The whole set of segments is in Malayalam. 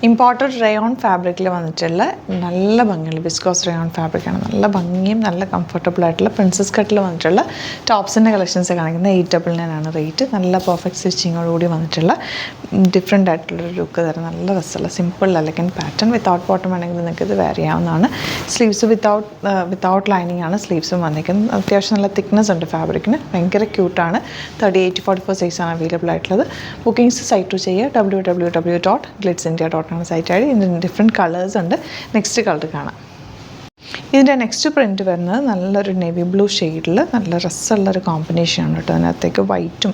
ഇമ്പോർട്ടഡ് റയോൺ ഫാബ്രിക്കിൽ വന്നിട്ടുള്ള നല്ല ഭംഗിയുള്ള വിസ്കോസ് റയോൺ ഫാബ്രിക്കാണ്. നല്ല ഭംഗിയും നല്ല കംഫർട്ടബിൾ ആയിട്ടുള്ള പ്രിൻസസ് കട്ടിൽ വന്നിട്ടുള്ള ടോപ്സിൻ്റെ കളക്ഷൻസ് കാണിക്കുന്നത് 899 ആണ് റേറ്റ്. നല്ല പെർഫെക്റ്റ് സ്റ്റിച്ചിങ്ങോടുകൂടി വന്നിട്ടുള്ള ഡിഫറെൻ്റ് ആയിട്ടുള്ളൊരു ലുക്ക് തരുന്ന നല്ല രസമുള്ള simple elegant pattern. Without bottom വേണമെങ്കിൽ നിങ്ങൾക്ക് ഇത് വെയർ ചെയ്യാവുന്നതാണ്. സ്ലീവ്സ് വിത്തൗട്ട് ലൈനിങ് ആണ് സ്ലീവ്സും വന്നിരിക്കുന്നത്. അത്യാവശ്യം നല്ല തിക്നെസ് ഉണ്ട് ഫാബ്രിക്കിന്. ഭയങ്കര ക്യൂട്ടാണ്. 38-44 സൈസാണ് അവൈലബിൾ ആയിട്ടുള്ളത്. ബുക്കിംഗ്സ് സൈറ്റ് ചെയ്യുക www.glitzindia.com സൈറ്റ് ആയി. ഇതിൻ്റെ ഡിഫറെൻറ്റ് കളേഴ്സ് ഉണ്ട്. നെക്സ്റ്റ് കളർ കാണാം. ഇതിൻ്റെ നെക്സ്റ്റ് പ്രിൻറ്റ് വരുന്നത് നല്ലൊരു നേവി ബ്ലൂ ഷെയ്ഡിൽ നല്ല രസമുള്ളൊരു കോമ്പിനേഷനാണ് കേട്ടോ. അതിനകത്തേക്ക് വൈറ്റും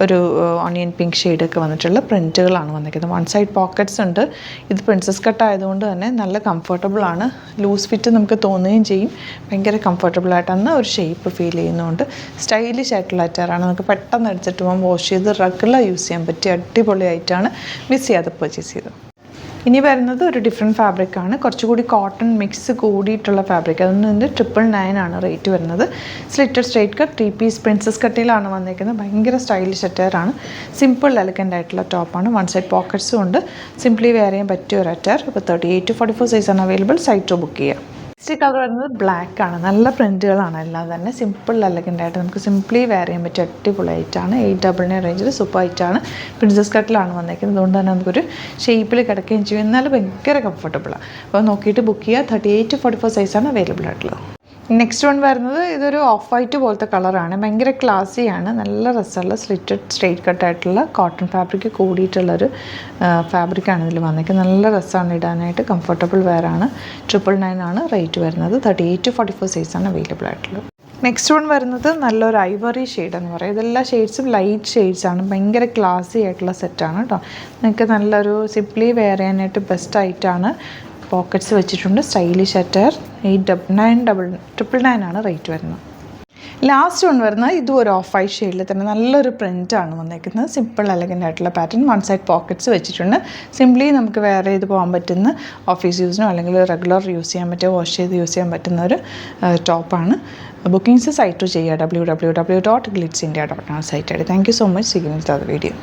ഒരു ഓണിയൻ പിങ്ക് ഷെയ്ഡൊക്കെ വന്നിട്ടുള്ള പ്രിൻറ്റുകളാണ് വന്നിരിക്കുന്നത്. വൺ സൈഡ് പോക്കറ്റ്സ് ഉണ്ട്. ഇത് പ്രിൻസസ് കട്ട് ആയതുകൊണ്ട് തന്നെ നല്ല കംഫർട്ടബിളാണ്. ലൂസ് ഫിറ്റ് നമുക്ക് തോന്നുകയും ചെയ്യും. ഭയങ്കര കംഫർട്ടബിളായിട്ടാണ് ഒരു ഷേപ്പ് ഫീൽ ചെയ്യുന്നതുകൊണ്ട് സ്റ്റൈലിഷ് ആയിട്ടുള്ള അറ്റാറാണ്. നമുക്ക് പെട്ടെന്ന് എടുത്തിട്ട് പോകാൻ വാഷ് ചെയ്ത് റെഗുലർ യൂസ് ചെയ്യാൻ പറ്റിയ അടിപൊളിയായിട്ടാണ് മിസ് ചെയ്യാതെ പർച്ചേസ് ചെയ്തത്. ഇനി വരുന്നത് ഒരു ഡിഫറെൻറ്റ് ഫാബ്രിക്കാണ്. കുറച്ചുകൂടി കോട്ടൺ മിക്സ് കൂടിയിട്ടുള്ള ഫാബ്രിക്. അതിന് 999 ആണ് റേറ്റ് വരുന്നത്. Slitted straight cut 3 piece princess കട്ടിലാണ് വന്നിരിക്കുന്നത്. ഭയങ്കര സ്റ്റൈലിഷ് അറ്റാറാണ്. സിമ്പിൾ എലഗൻ്റ് ആയിട്ടുള്ള ടോപ്പാണ്. വൺ സൈഡ് പോക്കറ്റ്സും ഉണ്ട്. സിംപ്ലി വെയർ ചെയ്യാൻ പറ്റിയ ഒരു അറ്റാർ. ഇപ്പോൾ 38-44 സൈസാണ് അവൈലബിൾ. സൈറ്റ് ബുക്ക് ചെയ്യാം. നെക്സ്റ്റ് കളർ വരുന്നത് ബ്ലാക്ക് ആണ്. നല്ല പ്രിൻറ്റുകളാണ് എല്ലാം തന്നെ. സിമ്പിൾ എലഗൻ്റ് ആയിട്ട് നമുക്ക് സിംപ്ലി വെയർ ചെയ്യാൻ പറ്റിയ അടിപൊളിയായിട്ടാണ്. 899 റേഞ്ചിൽ സൂപ്പർ ആയിട്ടാണ്. പ്രിൻസസ് കട്ടിലാണ് വന്നിരിക്കുന്നത്. അതുകൊണ്ട് തന്നെ നമുക്കൊരു ഷേപ്പിൽ കിടക്കുകയും ചെയ്യും. എന്നാലും ഭയങ്കര കംഫർട്ടബിളാണ്. അപ്പോൾ നോക്കിയിട്ട് ബുക്ക് ചെയ്യുക. 38-44 സൈസാണ് അവൈലബിൾ ആയിട്ടുള്ളത്. നെക്സ്റ്റ് വൺ വരുന്നത് ഇതൊരു ഓഫ് വൈറ്റ് പോലത്തെ കളറാണ്. ഭയങ്കര ക്ലാസ്സിയാണ്. നല്ല രസമുള്ള സ്ലിറ്റഡ് സ്ട്രേറ്റ് കട്ടായിട്ടുള്ള കോട്ടൺ ഫാബ്രിക് കൂടിയിട്ടുള്ളൊരു ഫാബ്രിക്കാണ് ഇതിൽ വന്നിരിക്കുന്നത്. നല്ല രസമാണ് ഇടാനായിട്ട്. കംഫർട്ടബിൾ വെയറാണ്. 999 ആണ് റേറ്റ് വരുന്നത്. 38-44 സൈസാണ് അവൈലബിൾ ആയിട്ടുള്ളത്. നെക്സ്റ്റ് വൺ വരുന്നത് നല്ലൊരു ഐവറി ഷെയ്ഡ് എന്ന് പറയും. ഇതെല്ലാ ഷെയ്ഡ്സും ലൈറ്റ് ഷെയ്ഡ്സാണ്. ഭയങ്കര ക്ലാസ്സി ആയിട്ടുള്ള സെറ്റാണ് കേട്ടോ. നിങ്ങൾക്ക് നല്ലൊരു സിംപ്ലി വെയർ ചെയ്യാനായിട്ട് ബെസ്റ്റായിട്ടാണ്. പോക്കറ്റ്സ് വെച്ചിട്ടുണ്ട്. Stylish attire. 899 ആണ് റേറ്റ് വരുന്നത്. ലാസ്റ്റ് വൺ വരുന്നത് ഇതും ഒരു ഓഫ് വൈറ്റ് ഷെയ്ഡിൽ തന്നെ നല്ലൊരു പ്രിൻ്റാണ് വന്നിരിക്കുന്നത്. സിമ്പിൾ എലഗൻ്റ് ആയിട്ടുള്ള പാറ്റേൺ. വൺ സൈഡ് പോക്കറ്റ്സ് വെച്ചിട്ടുണ്ട്. സിംപ്ലി നമുക്ക് വെയർ ചെയ്ത് പോകാൻ പറ്റുന്ന ഓഫീസ് യൂസിനോ അല്ലെങ്കിൽ റെഗുലർ യൂസ് ചെയ്യാൻ പറ്റിയ വാഷ് ചെയ്ത് യൂസ് ചെയ്യാൻ പറ്റുന്ന ഒരു ടോപ്പാണ്. ബുക്കിംഗ്സ് സൈറ്റ് ചെയ്യുക www.glitzindia.com സൈറ്റ് ആയിട്ട്. Thank you so much. See you in the video.